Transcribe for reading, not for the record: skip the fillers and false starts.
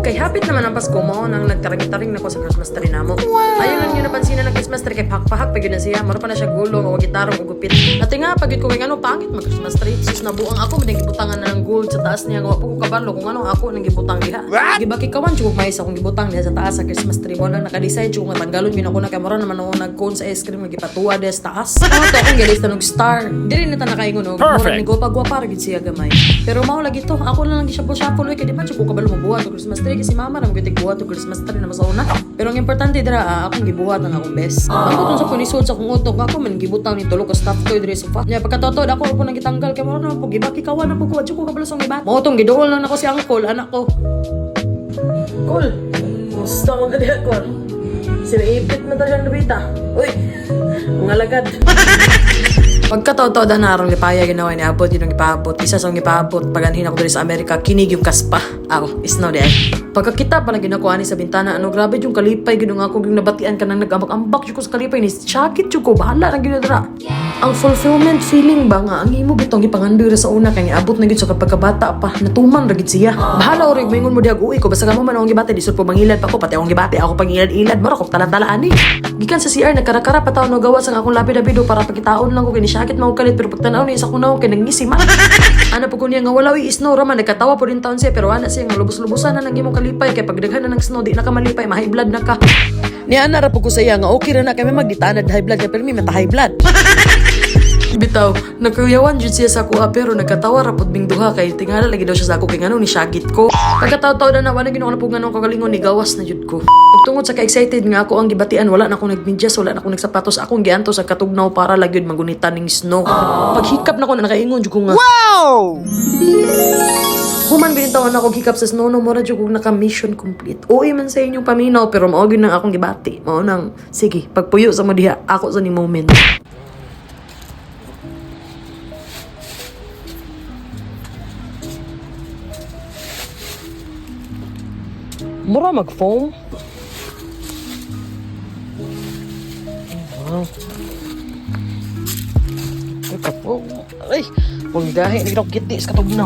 Kay hapit naman ang Pasko mo nang nagtaring-taring na ko sa Christmas tree namo. Ayun lang yun napansin na ng Christmas tree kay pahak-pahak pag yun na siya. Maro pa na siya gulong o gitaro o gupit. At nga pagit ko kay ano pangit mag Christmas tree. Sus nabuang ako mading gibutangan na ng gold sa taas niya. Nga po ko kabalo kung ano ako nang gibutang diha. Gibaki kawan chug may isa kong gibutang diha sa taas sa Christmas tree mo lang naka-decide chug nga tanggalon yun ako na kay mura naman ako nag-cone sa ice cream magipatuwa diha sa taas. Ano to akong galis tanog star. Dili na ta nakaingon og mura ni gwapa-gwapa ra gid siya gamay. Pero mao lagi to ako lang gisapol-sapol kay di man chug ko kabalo mabuhat og Christmas tree kasi mama ra magitig buhat og Christmas tree na masauna. Pero ang importante dira akong gibuhat ang akong best. Ang button sa punisod sa akong utok ako man gibutaw ni tulo ka staff toy diri sa sofa. Nya pagkatotod ako po nang gitanggal kay mura na po gibaki kawan na po ko ko kabalo sa gibat. Mao tong giduol lang nako si uncle anak ko. Cool. Musta mo gadi ako? Sinaipit mo talagang nabita. Uy, mga lagad. Pagkatotoo na narong lipaya ginawa ni Abot yun ang ipaabot. Isa sa ipaabot paganhin ako dali sa Amerika kinig yung kaspa. Ako, isnaw di ay. Pagkakita pa na ginakuha ni sa bintana ano grabe yung kalipay ginung ako yung nabatian ka nang nag-ambak-ambak yung ko sa kalipay ni sakit yung ko bahala na ginadra. Ang fulfillment feeling ba nga ang imo bitong ipangandoy ra sa una kay abot na gid sa pagkabata pa natuman ra gid siya. Bahala orig moingon mo diag uy ko basta kamo man akong gibati disod po mangilad pa ko pati akong gibati ako pangilad-ilad mara ko talan-talaan ni. Gikan sa CR nagkarakara pa taon no gawas ang akong labi-labido para pagkitaon lang ko kay ni sakit mao kalit pero pagtanaw ni sa kunaw kay nangisi man. Ana po ko niya nga wala uy snow ra man nagkatawa po din taon siya pero ana siya nga lubos-lubosan na nang imong kalipay kay pagdaghan na ng snow di na ka malipay ma high blood na ka. Ni ana ra po ko sa iya nga okay ra na kay magditanad high blood kay pero mi mata high blood. Bitaw, nagkuyawan jud siya sa kuha pero nagkatawa rapod bing duha kay tingala lagi daw siya sa ako kay ngano ni sakit ko. Pagkataw-taw na wala ginawa na po ganong kagalingon ni gawas na jud ko. Ug tungod sa ka-excited nga ako ang gibatian wala na akong nagmedyas, wala na akong nagsapatos, akong gianto sa katugnaw para lagyod magunitan ning snow. Paghikap na ko na nakaingon jud ko nga. Wow! Human binintawan ako hikap sa snow no mura jud ko naka mission complete. Uy man sa inyong paminaw pero mao gyud nang akong gibati. Mao nang sige, pagpuyo sa mo diha ako sa ni moment. Mura mag-foam. Wow. Ay, kapo. Ay, huwag dahil. Hindi ko kitty sa katugnaw.